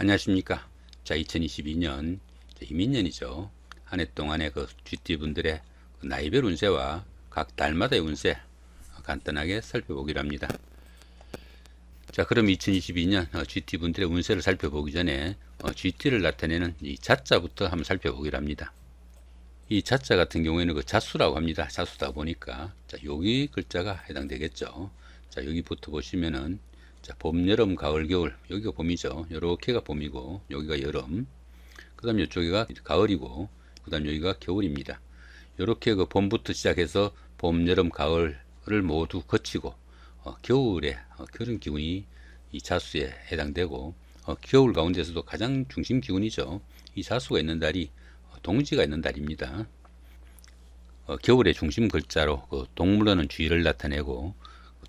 안녕하십니까. 자, 2022년 이민년이죠. 한 해 동안의 그 GT분들의 나이별 운세와 각 달마다의 운세 간단하게 살펴보기로 합니다. 자, 그럼 2022년 GT분들의 운세를 살펴보기 전에 GT를 나타내는 이 자자부터 한번 살펴보기로 합니다. 이 자자 같은 경우에는 그 자수라고 합니다. 자수다 보니까 자, 여기 글자가 해당되겠죠. 자, 여기부터 보시면은 자, 봄, 여름, 가을, 겨울. 여기가 봄이죠. 요렇게가 봄이고 여기가 여름. 그 다음 이쪽이가 가을이고 그 다음 여기가 겨울입니다. 요렇게 그 봄부터 시작해서 봄, 여름, 가을을 모두 거치고 겨울에 그런 기운이 이 자수에 해당되고 겨울 가운데서도 가장 중심 기운이죠. 이 자수가 있는 달이 동지가 있는 달입니다. 겨울의 중심 글자로 그 동물원은 주의를 나타내고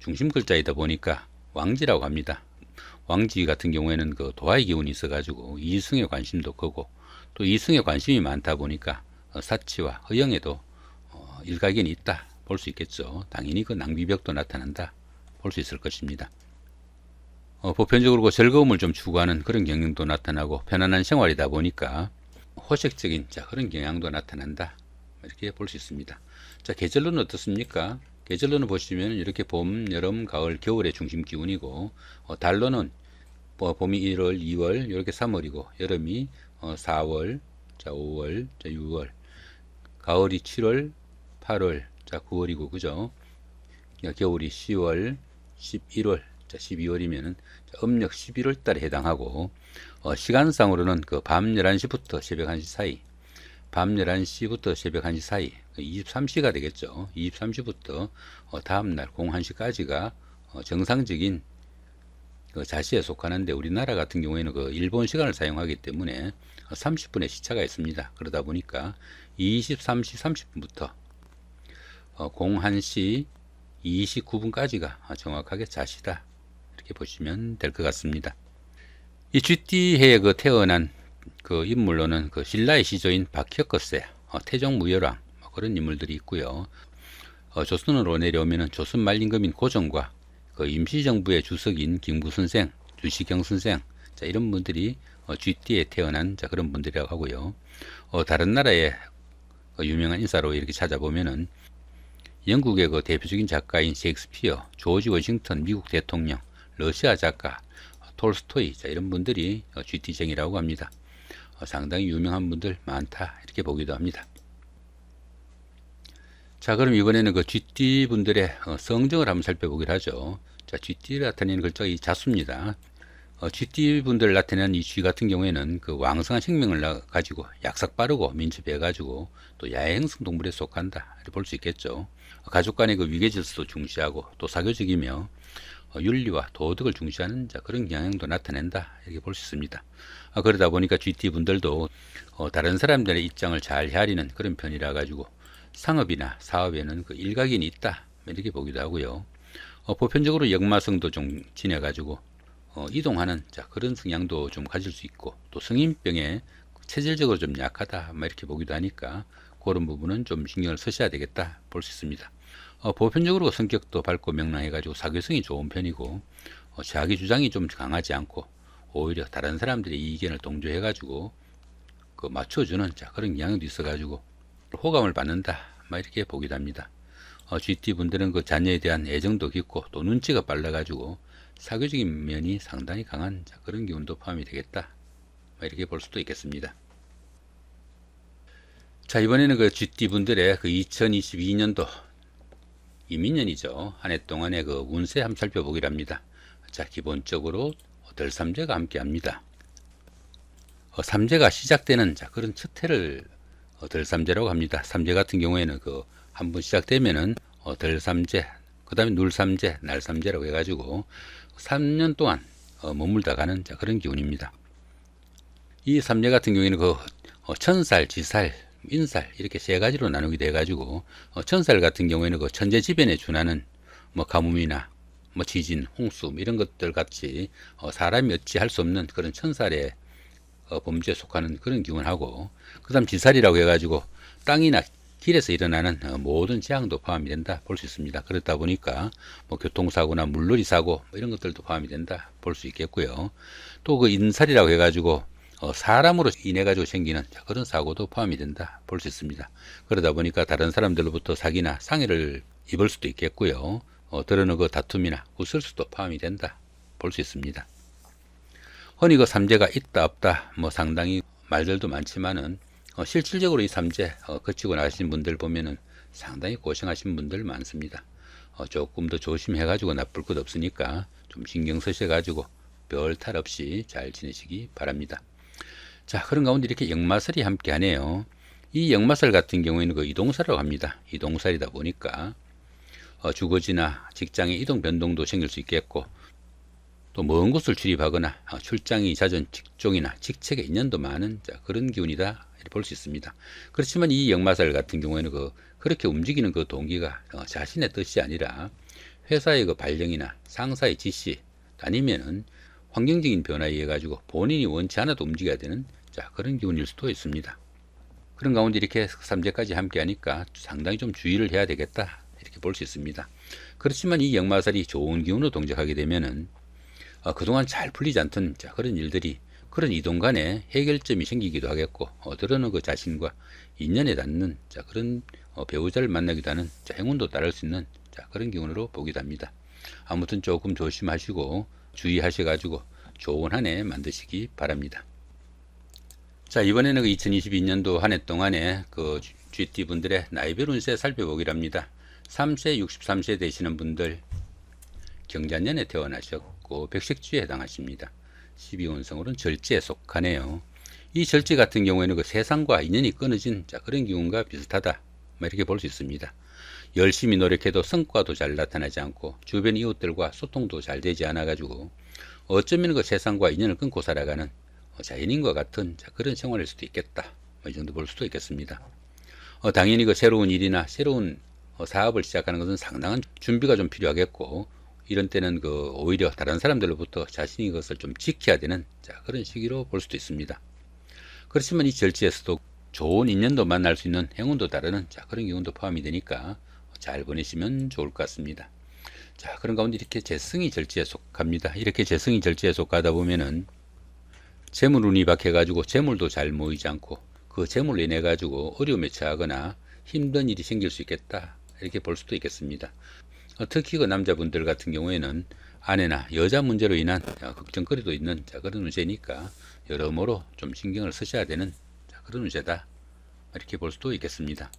중심 글자이다 보니까 왕지라고 합니다. 왕지 같은 경우에는 그 도화의 기운이 있어가지고 이승에 관심도 크고 또 이승에 관심이 많다 보니까 사치와 허영에도 일가견이 있다 볼 수 있겠죠. 당연히 그 낭비벽도 나타난다 볼 수 있을 것입니다. 보편적으로 그 즐거움을 좀 추구하는 그런 경향도 나타나고 편안한 생활이다 보니까 호색적인 그런 경향도 나타난다 이렇게 볼 수 있습니다. 자, 계절로는 어떻습니까? 계절로는 보시면 이렇게 봄, 여름, 가을, 겨울의 중심 기운이고 달로는 봄이 1월, 2월, 이렇게 3월이고 여름이 4월, 자 5월, 자 6월, 가을이 7월, 8월, 자 9월이고 그죠? 겨울이 10월, 11월, 자 12월이면은 음력 11월 달에 해당하고 시간상으로는 그 밤 11시부터 새벽 1시 사이, 밤 11시부터 새벽 1시 사이 23시가 되겠죠. 23시부터 다음날 01시까지가 정상적인 그 자시에 속하는데 우리나라 같은 경우에는 그 일본 시간을 사용하기 때문에 30분의 시차가 있습니다. 그러다 보니까 23시 30분부터 01시 29분까지가 정확하게 자시다 이렇게 보시면 될 것 같습니다. 이 쥐띠해에 그 태어난 그 인물로는 그 신라의 시조인 박혁거세, 태종무열왕 그런 인물들이 있고요. 조선으로 내려오면은 조선 말림금인 고종과 그 임시정부의 주석인 김구선생, 주시경선생, 자 이런 분들이 쥐띠에 태어난 그런 분들이라고 하고요. 다른 나라의 유명한 인사로 이렇게 찾아보면은 영국의 그 대표적인 작가인 셰익스피어, 조지 워싱턴 미국 대통령, 러시아 작가 톨스토이, 자 이런 분들이 쥐띠쟁이라고 합니다. 상당히 유명한 분들 많다 이렇게 보기도 합니다. 자, 그럼 이번에는 그 쥐띠 분들의 성정을 한번 살펴보기로 하죠. 자, 쥐띠를 나타내는 글자가 이 자수입니다. 쥐띠 분들을 나타내는 이 쥐 같은 경우에는 그 왕성한 생명을 가지고 약삭 빠르고 민첩해 가지고 또 야행성 동물에 속한다 이렇게 볼 수 있겠죠. 가족 간의 그 위계 질서도 중시하고 또 사교적이며 윤리와 도덕을 중시하는 그런 경향도 나타낸다 이렇게 볼 수 있습니다. 그러다 보니까 GT 분들도 다른 사람들의 입장을 잘 헤아리는 그런 편이라 가지고 상업이나 사업에는 그 일각견이 있다 이렇게 보기도 하고요. 보편적으로 역마성도 좀 지내 가지고 이동하는 그런 성향도 좀 가질 수 있고 또 성인병에 체질적으로 좀 약하다 이렇게 보기도 하니까 그런 부분은 좀 신경을 쓰셔야 되겠다 볼 수 있습니다. 보편적으로 성격도 밝고 명랑해 가지고 사교성이 좋은 편이고 자기 주장이 좀 강하지 않고 오히려 다른 사람들의 의견을 동조해 가지고 그 맞춰주는 그런 경향도 있어 가지고 호감을 받는다 이렇게 보기도 합니다. GT 분들은 그 자녀에 대한 애정도 깊고 또 눈치가 빨라 가지고 사교적인 면이 상당히 강한 그런 기운도 포함이 되겠다 이렇게 볼 수도 있겠습니다. 자, 이번에는 그 GT 분들의 그 2022년도 이민년이죠. 한 해 동안의 그 운세 한번 살펴보기로 합니다. 자, 기본적으로 덜삼재가 함께 합니다. 삼재가 시작되는 그런 첫 해를 덜삼재라고 합니다. 삼재 같은 경우에는 그 한번 시작되면은 덜삼재, 그 다음에 눌삼재, 날삼재라고 해가지고 3년 동안 머물다 가는 그런 기운입니다. 이 삼재 같은 경우에는 그 천살, 지살, 인살 이렇게 세 가지로 나누게 돼 가지고 천살 같은 경우에는 그 천재지변에 준하는 가뭄이나 지진, 홍수 이런 것들 같이 사람이 어찌 할 수 없는 그런 천살의 범죄에 속하는 그런 기운하고 그 다음 지살이라고 해가지고 땅이나 길에서 일어나는 모든 재앙도 포함이 된다 볼 수 있습니다. 그렇다 보니까 뭐 교통사고나 물놀이 사고 뭐 이런 것들도 포함이 된다 볼 수 있겠고요. 또 그 인살이라고 해가지고 사람으로 인해 가지고 생기는 그런 사고도 포함이 된다 볼 수 있습니다. 그러다 보니까 다른 사람들로부터 사기나 상해를 입을 수도 있겠고요. 드러는 그 다툼이나 구설수도 포함이 된다 볼 수 있습니다. 흔히 그 삼재가 있다 없다 뭐 상당히 말들도 많지만은 실질적으로 이 삼재 거치고 나가신 분들 보면은 상당히 고생하신 분들 많습니다. 조금 더 조심해 가지고 나쁠 것 없으니까 좀 신경 쓰셔 가지고 별 탈 없이 잘 지내시기 바랍니다. 자, 그런 가운데 이렇게 역마살이 함께 하네요. 이 역마살 같은 경우에는 그 이동살이라고 합니다. 이동살이다 보니까 주거지나 직장의 이동 변동도 생길 수 있겠고, 또 먼 곳을 출입하거나 출장이 잦은 직종이나 직책에 인연도 많은 그런 기운이다 볼 수 있습니다. 그렇지만 이 역마살 같은 경우에는 그렇게 움직이는 그 동기가 자신의 뜻이 아니라 회사의 그 발령이나 상사의 지시 아니면은 환경적인 변화에 의해 가지고 본인이 원치 않아도 움직여야 되는 그런 기운일 수도 있습니다. 그런 가운데 이렇게 삼재까지 함께 하니까 상당히 좀 주의를 해야 되겠다 이렇게 볼 수 있습니다. 그렇지만 이 역마살이 좋은 기운으로 동작하게 되면은 그동안 잘 풀리지 않던 그런 일들이 그런 이동 간에 해결점이 생기기도 하겠고, 들어는 그 자신과 인연에 닿는 그런 배우자를 만나기도 하는 행운도 따를 수 있는 그런 기운으로 보기도 합니다. 아무튼 조금 조심하시고 주의하셔가지고 좋은 한 해 만드시기 바랍니다. 자, 이번에는 그 2022년도 한 해 동안에 그 GT 분들의 나이별 운세 살펴보기로 합니다. 3세, 63세 되시는 분들 경자년에 태어나셨고 백색주에 해당하십니다. 12운성으로는 절지에 속하네요. 이 절지 같은 경우에는 그 세상과 인연이 끊어진 그런 기운과 비슷하다 이렇게 볼 수 있습니다. 열심히 노력해도 성과도 잘 나타나지 않고 주변 이웃들과 소통도 잘 되지 않아 가지고 어쩌면 그 세상과 인연을 끊고 살아가는 자연인과 같은 그런 생활일 수도 있겠다, 이 정도 볼 수도 있겠습니다. 당연히 그 새로운 일이나 새로운 사업을 시작하는 것은 상당한 준비가 좀 필요하겠고, 이런 때는 그 오히려 다른 사람들로부터 자신이 그것을 좀 지켜야 되는 그런 시기로 볼 수도 있습니다. 그렇지만 이 절지에서도 좋은 인연도 만날 수 있는 행운도 따르는 그런 기운도 포함이 되니까 잘 보내시면 좋을 것 같습니다. 자, 그런 가운데 이렇게 재성이 절지에 속합니다. 이렇게 재성이 절지에 속하다 보면은 재물운이 박해 가지고 재물도 잘 모이지 않고 그 재물로 인해 가지고 어려움에 처하거나 힘든 일이 생길 수 있겠다 이렇게 볼 수도 있겠습니다. 특히 그 남자분들 같은 경우에는 아내나 여자 문제로 인한 걱정거리도 있는 그런 운세니까 여러모로 좀 신경을 쓰셔야 되는 그런 운세다 이렇게 볼 수도 있겠습니다.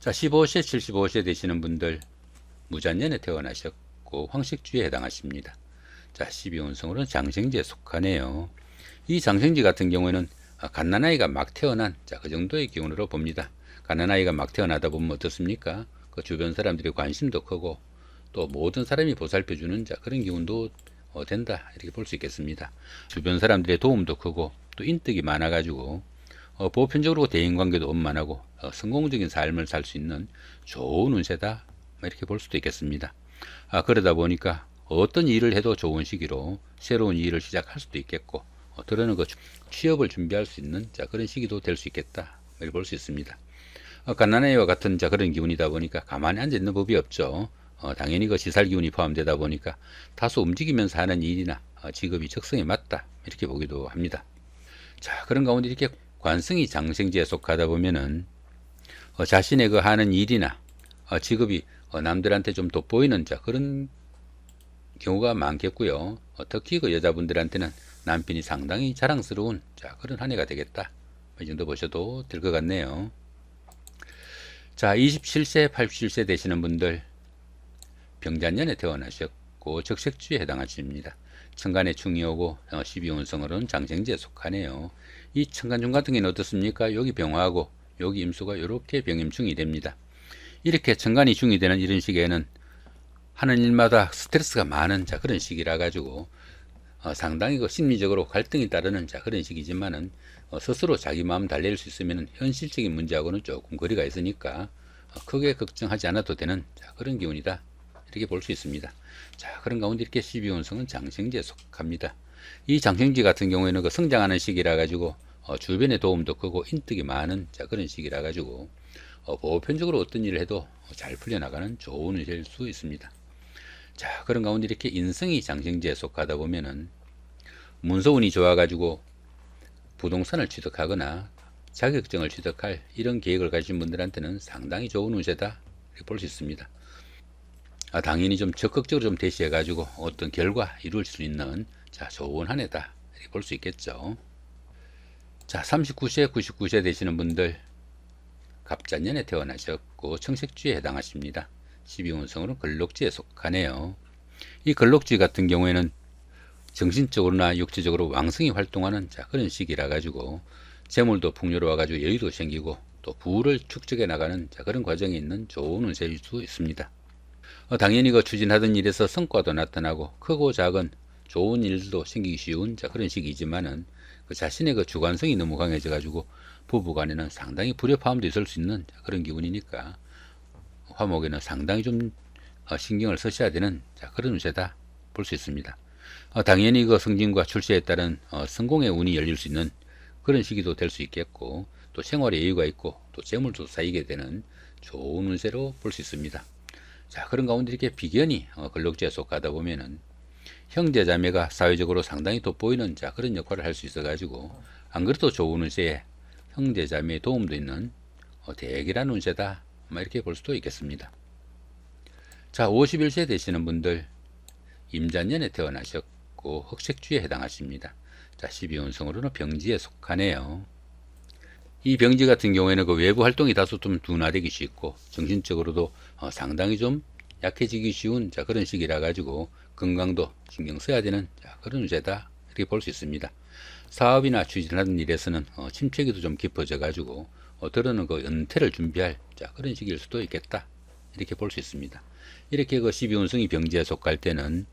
자, 15세, 75세 되시는 분들 무잔년에 태어나셨고 황식주에 해당하십니다. 자, 12운성으로는 장생지에 속하네요. 이 장생지 같은 경우에는 갓난아이가 막 태어난 그 정도의 기운으로 봅니다. 갓난아이가 막 태어나다 보면 어떻습니까? 그 주변 사람들의 관심도 크고 또 모든 사람이 보살펴주는 그런 기운도 된다 이렇게 볼 수 있겠습니다. 주변 사람들의 도움도 크고 또 인덕이 많아 가지고 보편적으로 대인관계도 원만하고 성공적인 삶을 살 수 있는 좋은 운세다 이렇게 볼 수도 있겠습니다. 그러다 보니까 어떤 일을 해도 좋은 시기로 새로운 일을 시작할 수도 있겠고, 들어는 그 취업을 준비할 수 있는 그런 시기도 될 수 있겠다 이렇게 볼 수 있습니다. 갓난아이와 같은 그런 기운이다 보니까 가만히 앉아 있는 법이 없죠. 당연히 그 시살 기운이 포함되다 보니까 다소 움직이면서 하는 일이나 직업이 적성에 맞다 이렇게 보기도 합니다. 자, 그런 가운데 이렇게 관성이 장생지에 속하다 보면은 자신의 그 하는 일이나 직업이 남들한테 좀 돋보이는 그런 경우가 많겠고요. 특히 그 여자분들한테는 남편이 상당히 자랑스러운 그런 한 해가 되겠다, 이 정도 보셔도 될 것 같네요. 자, 27세, 87세 되시는 분들 병자년에 태어나셨고 적색주에 해당하십니다. 천간에 충이 오고 12운성으로는 장생지에 속하네요. 이 천간중 같은 경우는 어떻습니까? 여기 병화하고 여기 임수가 이렇게 병임충이 됩니다. 이렇게 천간이 중이 되는 이런 시기에는 하는 일마다 스트레스가 많은 그런 시기라 가지고 상당히 그 심리적으로 갈등이 따르는 그런 시기지만은 스스로 자기 마음 달랠 수 있으면 현실적인 문제하고는 조금 거리가 있으니까 크게 걱정하지 않아도 되는 그런 기운이다 이렇게 볼 수 있습니다. 자, 그런 가운데 이렇게 12운성은 장생지에 속합니다. 이 장생지 같은 경우에는 그 성장하는 시기라 가지고 주변의 도움도 크고 인덕이 많은 그런 시기라 가지고 보편적으로 어떤 일을 해도 잘 풀려나가는 좋은 운세일 수 있습니다. 자, 그런 가운데 이렇게 인성이 장생지에 속하다 보면은 문서운이 좋아가지고 부동산을 취득하거나 자격증을 취득할 이런 계획을 가진 분들한테는 상당히 좋은 운세다 이렇게 볼 수 있습니다. 당연히 좀 적극적으로 좀 대시해 가지고 어떤 결과 이룰 수 있는 자, 좋은 한 해다 이렇게 볼 수 있겠죠. 자, 39세 99세 되시는 분들 갑자년에 태어나셨고 청색주에 해당하십니다. 12운성으로 걸록지에 속하네요. 이 걸록지 같은 경우에는 정신적으로나 육체적으로 왕성히 활동하는 자, 그런 시기라 가지고 재물도 풍요로워 가지고 여유도 생기고 또 부를 축적해 나가는 자, 그런 과정에 있는 좋은 운세일 수 있습니다. 당연히 그 추진하던 일에서 성과도 나타나고 크고 작은 좋은 일도 생기기 쉬운 자, 그런 시기이지만은 그 자신의 그 주관성이 너무 강해져 가지고 부부간에는 상당히 불협화음도 있을 수 있는 자, 그런 기운이니까 화목에는 상당히 좀 신경을 쓰셔야 되는 자, 그런 운세다 볼 수 있습니다. 당연히 그 성진과 출세에 따른 성공의 운이 열릴 수 있는 그런 시기도 될 수 있겠고 또 생활에 여유가 있고 또 재물도 쌓이게 되는 좋은 운세로 볼 수 있습니다. 자, 그런 가운데 이렇게 비견이 걸록지에 속하다 보면은 형제 자매가 사회적으로 상당히 돋보이는 자, 그런 역할을 할 수 있어 가지고 안 그래도 좋은 운세에 형제 자매의 도움도 있는 대기란 운세다 이렇게 볼 수도 있겠습니다. 자, 51세 되시는 분들 임자년에 태어나셨고 흑색주에 해당하십니다. 자, 12운성으로는 병지에 속하네요. 이 병지 같은 경우에는 그 외부 활동이 다소 좀 둔화되기 쉽고 정신적으로도 상당히 좀 약해지기 쉬운 자, 그런 시기라 가지고 건강도 신경 써야 되는 자, 그런 운세다 이렇게 볼 수 있습니다. 사업이나 추진하는 일에서는 침체기도 좀 깊어져 가지고 때로는 그 은퇴를 준비할 자, 그런 시기일 수도 있겠다 이렇게 볼 수 있습니다. 이렇게 그 12운성이 병지에 속할 때는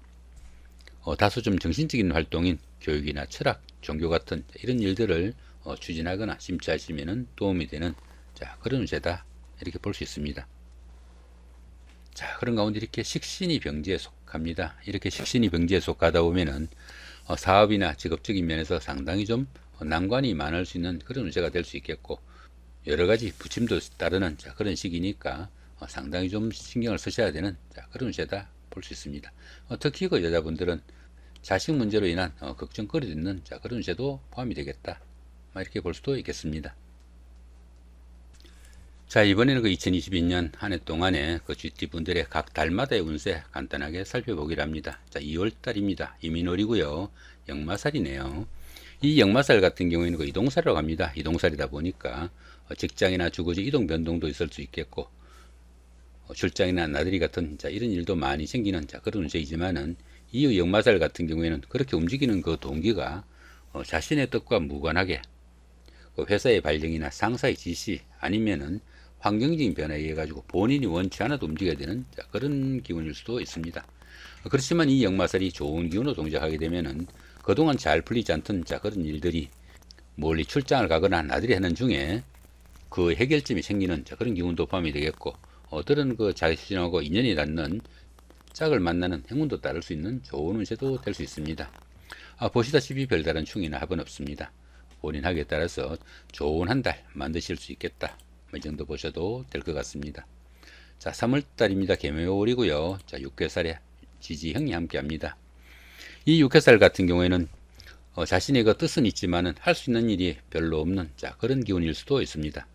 다소 좀 정신적인 활동인 교육이나 철학, 종교 같은 이런 일들을 추진하거나 심취하시면 도움이 되는 자, 그런 운세다 이렇게 볼 수 있습니다. 자, 그런 가운데 이렇게 식신이 병지에 속합니다. 이렇게 식신이 병지에 속하다 보면은 사업이나 직업적인 면에서 상당히 좀 난관이 많을 수 있는 그런 운세가 될 수 있겠고 여러 가지 부침도 따르는 자, 그런 시기니까 상당히 좀 신경을 쓰셔야 되는 자, 그런 운세다 볼 수 있습니다. 특히 그 여자분들은 자식 문제로 인한 걱정거리도 있는 자, 그런 운세도 포함이 되겠다 이렇게 볼 수도 있겠습니다. 자, 이번에는 그 2022년 한 해 동안에 그 GT분들의 각 달마다의 운세 간단하게 살펴보기로 합니다. 자, 2월달입니다. 이민월이고요. 역마살이네요. 이 역마살 같은 경우에는 그 이동살이라고 합니다. 이동살이다 보니까 직장이나 주거지 이동 변동도 있을 수 있겠고 출장이나 나들이 같은 자, 이런 일도 많이 생기는 자, 그런 운세이지만은 이 역마살 같은 경우에는 그렇게 움직이는 그 동기가 자신의 뜻과 무관하게 그 회사의 발령이나 상사의 지시 아니면은 환경적인 변화에 의해 가지고 본인이 원치 않아도 움직여야 되는 자, 그런 기운일 수도 있습니다. 그렇지만 이 역마살이 좋은 기운으로 동작하게 되면은 그동안 잘 풀리지 않던 자, 그런 일들이 멀리 출장을 가거나 나들이 하는 중에 그 해결점이 생기는 자, 그런 기운도 포함이 되겠고 어떤 그 자신하고 인연이 닿는 짝을 만나는 행운도 따를 수 있는 좋은 운세도 될 수 있습니다. 보시다시피 별다른 충이나 합은 없습니다. 본인 학에 따라서 좋은 한 달 만드실 수 있겠다. 이 정도 보셔도 될 것 같습니다. 자, 3월달입니다. 개묘월이고요. 자, 6괴살에 지지형이 함께 합니다. 이 6괴살 같은 경우에는 자신의 그 뜻은 있지만은 할 수 있는 일이 별로 없는 자, 그런 기운일 수도 있습니다.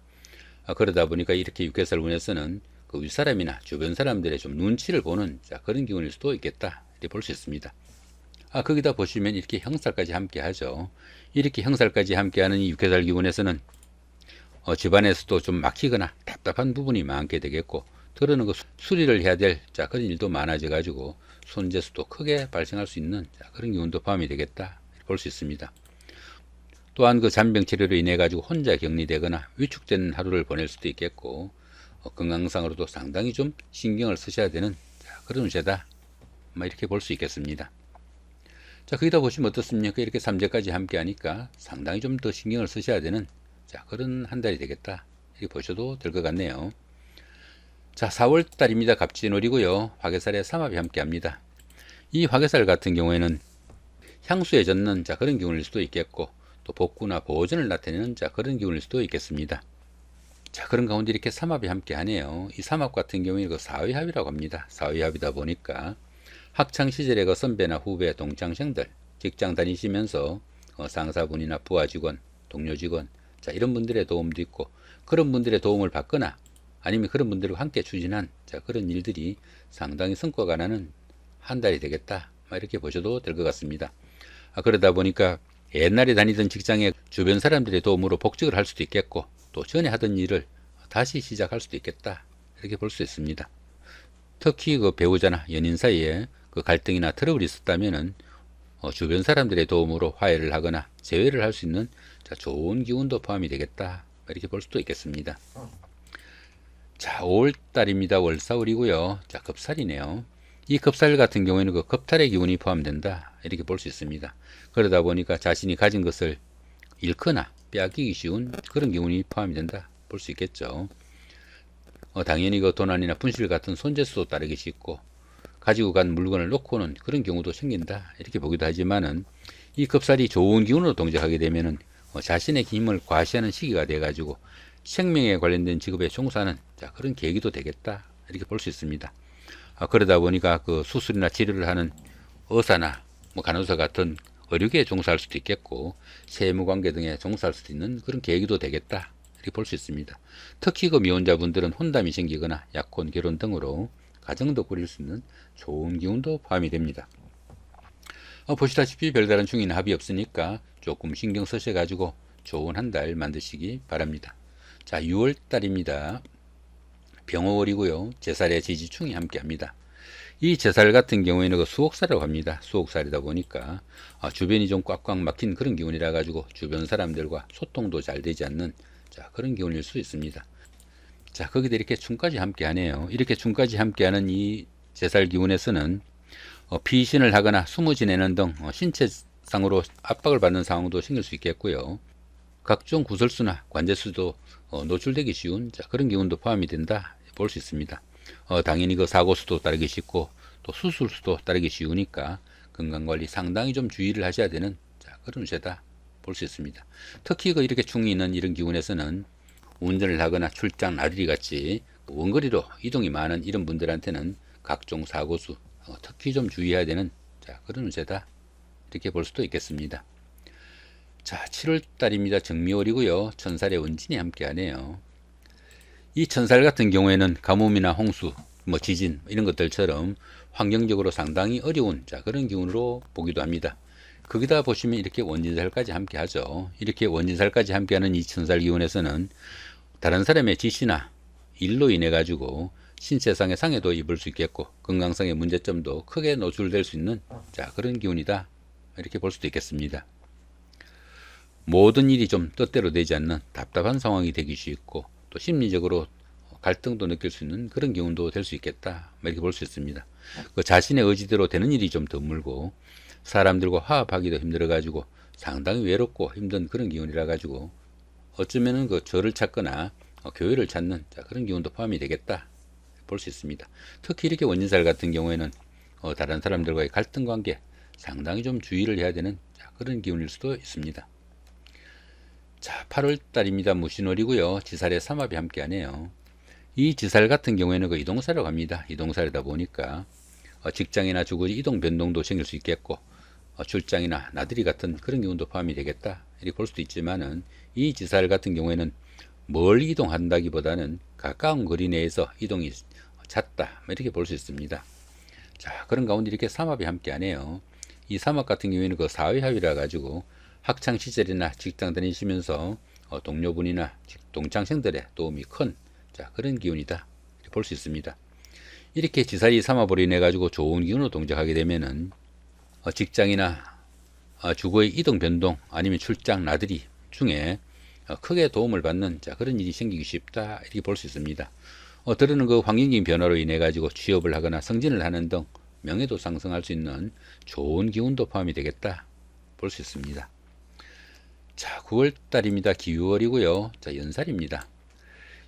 그러다 보니까 이렇게 6괴살 운에서는 그 윗사람이나 주변 사람들의 좀 눈치를 보는 자, 그런 기운일 수도 있겠다 이렇게 볼 수 있습니다. 거기다 보시면 이렇게 형살까지 함께 하죠. 이렇게 형살까지 함께 하는 이 6괴살 기운에서는 집안에서도 좀 막히거나 답답한 부분이 많게 되겠고 들어는 그 수리를 해야 될 자, 그런 일도 많아져 가지고 손재수도 크게 발생할 수 있는 자, 그런 기운도 포함이 되겠다 볼 수 있습니다. 또한 그 잔병 치료로 인해 가지고 혼자 격리되거나 위축된 하루를 보낼 수도 있겠고 건강상으로도 상당히 좀 신경을 쓰셔야 되는 자, 그런 운세다 이렇게 볼 수 있겠습니다. 자, 거기다 보시면 어떻습니까? 이렇게 3제까지 함께 하니까 상당히 좀 더 신경을 쓰셔야 되는 자, 그런 한 달이 되겠다 이렇게 보셔도 될 것 같네요. 자, 4월달입니다. 갑진월이고요. 화개살에 삼합이 함께 합니다. 이 화개살 같은 경우에는 향수에 젖는 자, 그런 기운일 수도 있겠고 또 복구나 보존을 나타내는 자, 그런 기운일 수도 있겠습니다. 자, 그런 가운데 이렇게 삼합이 함께 하네요. 이 삼합 같은 경우에 그 사위합이라고 합니다. 사위합이다 보니까 학창 시절에 그 선배나 후배, 동창생들, 직장 다니시면서 상사분이나 부하 직원, 동료 직원, 자, 이런 분들의 도움도 있고, 그런 분들의 도움을 받거나 아니면 그런 분들과 함께 추진한 자, 그런 일들이 상당히 성과가 나는 한 달이 되겠다, 이렇게 보셔도 될 것 같습니다. 그러다 보니까 옛날에 다니던 직장에 주변 사람들의 도움으로 복직을 할 수도 있겠고, 또 전에 하던 일을 다시 시작할 수도 있겠다, 이렇게 볼 수 있습니다. 특히 그 배우자나 연인 사이에 그 갈등이나 트러블이 있었다면은 주변 사람들의 도움으로 화해를 하거나 재회를 할 수 있는 자, 좋은 기운도 포함이 되겠다, 이렇게 볼 수도 있겠습니다. 자, 5월달입니다. 월사월이고요. 자, 겁살이네요. 이 겁살 같은 경우에는 그 겁탈의 기운이 포함된다, 이렇게 볼 수 있습니다. 그러다 보니까 자신이 가진 것을 잃거나 빼앗기기 쉬운 그런 기운이 포함이 된다, 볼 수 있겠죠. 당연히 그 도난이나 분실 같은 손재수도 따르기 쉽고, 가지고 간 물건을 놓고는 그런 경우도 생긴다, 이렇게 보기도 하지만은, 이 겁살이 좋은 기운으로 동작하게 되면은 자신의 힘을 과시하는 시기가 돼 가지고 생명에 관련된 직업에 종사하는 자, 그런 계기도 되겠다, 이렇게 볼 수 있습니다. 그러다 보니까 그 수술이나 치료를 하는 의사나 간호사 같은 의료계에 종사할 수도 있겠고, 세무관계 등에 종사할 수도 있는 그런 계기도 되겠다, 이렇게 볼 수 있습니다. 특히 그 미혼자분들은 혼담이 생기거나 약혼, 결혼 등으로 가정도 꾸릴 수 있는 좋은 기운도 포함이 됩니다. 보시다시피 별다른 중이나 합이 없으니까 조금 신경 쓰셔가지고 좋은 한 달 만드시기 바랍니다. 자, 6월달입니다. 병호월이고요. 제살에 지지충이 함께 합니다. 이 제살 같은 경우에는 그 수옥살이라고 합니다. 수옥살이다 보니까 주변이 좀 꽉꽉 막힌 그런 기운이라 가지고 주변 사람들과 소통도 잘 되지 않는 자, 그런 기운일 수 있습니다. 자, 거기다 이렇게 충까지 함께 하네요. 이렇게 충까지 함께 하는 이 제살 기운에서는 피신을 하거나 숨어 지내는 등 신체상으로 압박을 받는 상황도 생길 수 있겠고요. 각종 구설수나 관제수도 노출되기 쉬운 자, 그런 기운도 포함이 된다, 볼 수 있습니다. 당연히 그 사고수도 따르기 쉽고 또 수술수도 따르기 쉬우니까 건강관리 상당히 좀 주의를 하셔야 되는 자, 그런 운세다, 볼 수 있습니다. 특히 그 이렇게 충이 있는 이런 기운에서는 운전을 하거나 출장, 나들이 같이 원거리로 이동이 많은 이런 분들한테는 각종 사고수 특히 좀 주의해야 되는 자, 그런 운세다, 이렇게 볼 수도 있겠습니다. 자, 7월달입니다. 정미월이고요. 천살의 원진이 함께 하네요. 이 천살 같은 경우에는 가뭄이나 홍수, 지진 이런 것들처럼 환경적으로 상당히 어려운 자, 그런 기운으로 보기도 합니다. 거기다 보시면 이렇게 원진살까지 함께 하죠. 이렇게 원진살까지 함께 하는 이 천살 기운에서는 다른 사람의 지시나 일로 인해 가지고 신체상의 상해도 입을 수 있겠고, 건강상의 문제점도 크게 노출될 수 있는 자, 그런 기운이다, 이렇게 볼 수도 있겠습니다. 모든 일이 좀 뜻대로 되지 않는 답답한 상황이 되기 쉽고, 또 심리적으로 갈등도 느낄 수 있는 그런 기운도 될 수 있겠다, 이렇게 볼 수 있습니다. 그 자신의 의지대로 되는 일이 좀 드물고, 사람들과 화합하기도 힘들어 가지고 상당히 외롭고 힘든 그런 기운이라 가지고 어쩌면은 그 절을 찾거나 교회를 찾는 자, 그런 기운도 포함이 되겠다, 볼 수 있습니다. 특히 이렇게 원진살 같은 경우에는 다른 사람들과의 갈등 관계 상당히 좀 주의를 해야 되는 자, 그런 기운일 수도 있습니다. 자, 8월달입니다. 무신월이고요. 지살의 삼합이 함께 하네요. 이 지살 같은 경우에는 그 이동살이라고 합니다. 이동살이다 보니까 직장이나 주거지 이동 변동도 생길 수 있겠고, 출장이나 나들이 같은 그런 기운도 포함이 되겠다, 이렇게 볼 수도 있지만은, 이 지살 같은 경우에는 멀리 이동한다기보다는 가까운 거리 내에서 이동이 잦다, 이렇게 볼 수 있습니다. 자, 그런 가운데 이렇게 삼합이 함께 하네요. 이 삼합 같은 경우에는 그 사회합이라 가지고 학창 시절이나 직장 다니시면서 동료분이나 동창생들의 도움이 큰 자, 그런 기운이다, 볼 수 있습니다. 이렇게 지살이 삼합으로 인해 가지고 좋은 기운으로 동작하게 되면은 직장이나 주거의 이동 변동 아니면 출장, 나들이 중에 크게 도움을 받는 자, 그런 일이 생기기 쉽다, 이렇게 볼 수 있습니다. 때로는 그 환경적인 변화로 인해 가지고 취업을 하거나 승진을 하는 등 명예도 상승할 수 있는 좋은 기운도 포함이 되겠다, 볼 수 있습니다. 자, 9월달입니다. 기유월이고요. 자, 연살입니다.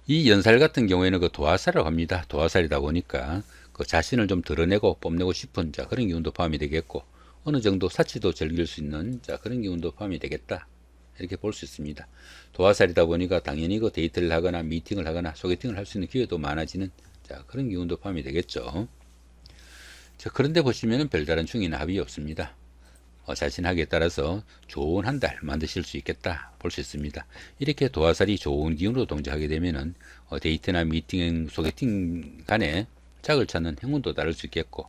이 연살 같은 경우에는 그 도화살이라고 합니다. 도화살이다 보니까 그 자신을 좀 드러내고 뽐내고 싶은 자, 그런 기운도 포함이 되겠고, 어느 정도 사치도 즐길 수 있는 자, 그런 기운도 포함이 되겠다, 이렇게 볼 수 있습니다. 도화살이다 보니까 당연히 그 데이트를 하거나 미팅을 하거나 소개팅을 할 수 있는 기회도 많아지는 그런 기운도 포함이 되겠죠. 그런데 보시면은 별다른 충이나 합이 없습니다. 자신 하기에 따라서 좋은 한 달 만드실 수 있겠다 볼 수 있습니다. 이렇게 도화살이 좋은 기운으로 동작하게 되면은 데이트나 미팅, 소개팅 간에 짝을 찾는 행운도 따를 수 있겠고,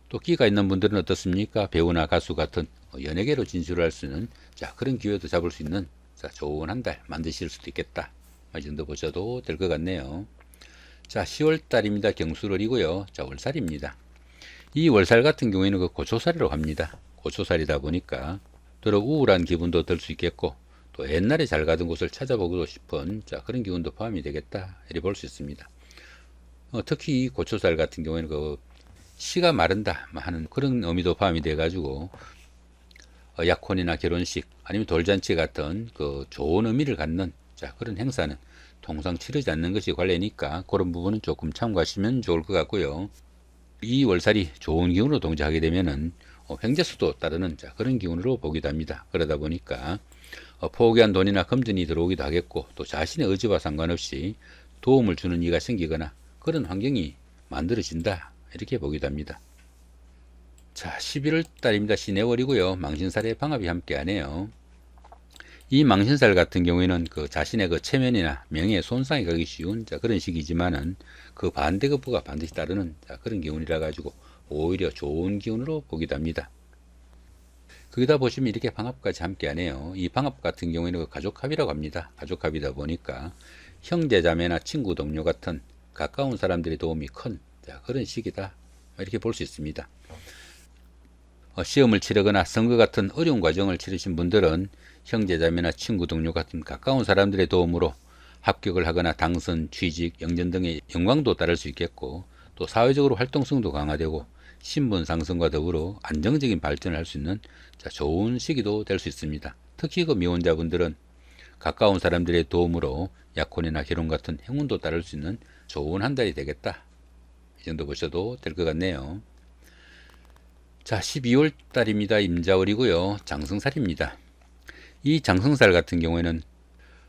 또 끼가 있는 분들은 어떻습니까? 배우나 가수 같은 연예계로 진출할 수 있는 그런 기회도 잡을 수 있는 좋은 한 달 만드실 수도 있겠다. 이 정도 보셔도 될 것 같네요. 10월 달입니다. 경술월이고요. 월살입니다. 이 월살 같은 경우에는 그 고초살이라고 합니다. 고초살이다 보니까 더러 우울한 기분도 들 수 있겠고, 또 옛날에 잘 가던 곳을 찾아보고 싶은 그런 기운도 포함이 되겠다 이렇게 볼 수 있습니다. 특히 이 고초살 같은 경우에는 그 시가 마른다 하는 그런 의미도 포함이 돼 가지고 약혼이나 결혼식 아니면 돌잔치 같은 그 좋은 의미를 갖는 그런 행사는 통상 치르지 않는 것이 관례니까 그런 부분은 조금 참고하시면 좋을 것 같고요. 이 월살이 좋은 기운으로 동작하게 되면은 횡재수도 따르는 그런 기운으로 보기도 합니다. 그러다 보니까 포기한 돈이나 금전이 들어오기도 하겠고, 또 자신의 의지와 상관없이 도움을 주는 이가 생기거나 그런 환경이 만들어진다 이렇게 보기도 합니다. 11월 달입니다. 신해월이고요. 망신살의 방합이 함께하네요. 이 망신살 같은 경우에는 그 자신의 그 체면이나 명예에 손상이 가기 쉬운 그런 시기지만은 그 반대급부가 반드시 따르는 그런 기운이라 가지고 오히려 좋은 기운으로 보기도 합니다. 거기다 보시면 이렇게 방합까지 함께하네요. 이 방합 같은 경우에는 그 가족합이라고 합니다. 가족합이다 보니까 형제자매나 친구 동료 같은 가까운 사람들의 도움이 큰 그런 시기다 이렇게 볼 수 있습니다. 시험을 치르거나 선거 같은 어려운 과정을 치르신 분들은 형제자매나 친구 동료 같은 가까운 사람들의 도움으로 합격을 하거나 당선, 취직, 영전 등의 영광도 따를 수 있겠고, 또 사회적으로 활동성도 강화되고 신분 상승과 더불어 안정적인 발전을 할 수 있는 좋은 시기도 될 수 있습니다. 특히 그 미혼자분들은 가까운 사람들의 도움으로 약혼이나 결혼 같은 행운도 따를 수 있는 좋은 한 달이 되겠다. 이 정도 보셔도 될 것 같네요. 12월 달입니다. 임자월이고요. 장성살입니다. 이 장성살 같은 경우에는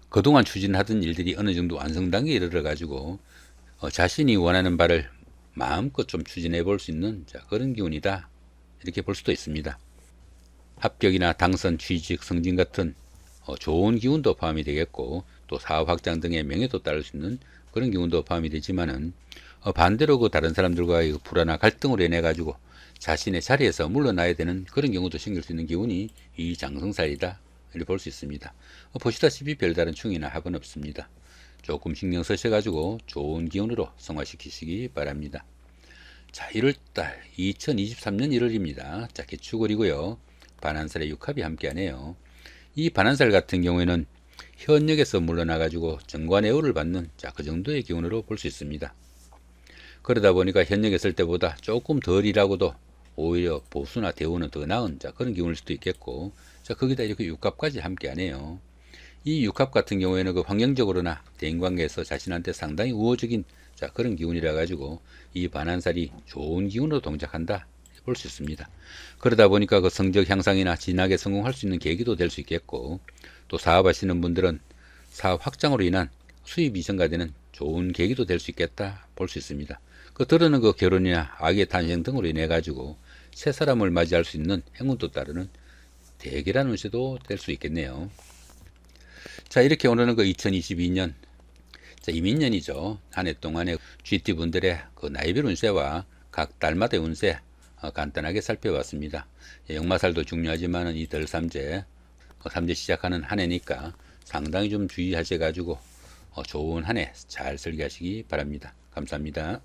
그동안 추진하던 일들이 어느 정도 완성단계에 이르러 가지고 자신이 원하는 바를 마음껏 좀 추진해 볼 수 있는 그런 기운이다 이렇게 볼 수도 있습니다. 합격이나 당선, 취직, 승진 같은 좋은 기운도 포함이 되겠고, 또 사업 확장 등의 명예도 따를 수 있는 그런 기운도 포함이 되지만은 반대로 그 다른 사람들과의 불화나 갈등으로 인해 가지고 자신의 자리에서 물러나야 되는 그런 경우도 생길 수 있는 기운이 이 장성살이다 이렇게 볼 수 있습니다. 보시다시피 별다른 충이나 합은 없습니다. 조금 신경 쓰셔가지고 좋은 기운으로 성화시키시기 바랍니다. 1월달 2023년 1월입니다. 개축월이고요. 반한살의 육합이 함께하네요. 이 반한살 같은 경우에는 현역에서 물러나가지고 정관애호를 받는 그 정도의 기운으로 볼 수 있습니다. 그러다 보니까 현역에 있을 때보다 조금 덜 일하고도 오히려 보수나 대우는 더 나은 그런 기운일 수도 있겠고, 거기다 이렇게 육합까지 함께하네요. 이 육합 같은 경우에는 그 환경적으로나 대인관계에서 자신한테 상당히 우호적인 그런 기운이라 가지고 이 반한살이 좋은 기운으로 동작한다 볼 수 있습니다. 그러다 보니까 그 성적 향상이나 진학에 성공할 수 있는 계기도 될 수 있겠고, 또 사업하시는 분들은 사업 확장으로 인한 수입이 증가되는 좋은 계기도 될 수 있겠다 볼 수 있습니다. 그 들어는 그 결혼이나 아기의 탄생 등으로 인해 가지고 새 사람을 맞이할 수 있는 행운도 따르는 대기란 운세도 될 수 있겠네요. 이렇게 오늘은 그 2022년 이민년이죠. 한 해 동안의 GT분들의 그 나이별 운세와 각 달마다의 운세 간단하게 살펴봤습니다. 역마살도 중요하지만 이 덜삼재 삼재 시작하는 한 해니까 상당히 좀 주의하셔 가지고 좋은 한 해 잘 설계하시기 바랍니다. 감사합니다.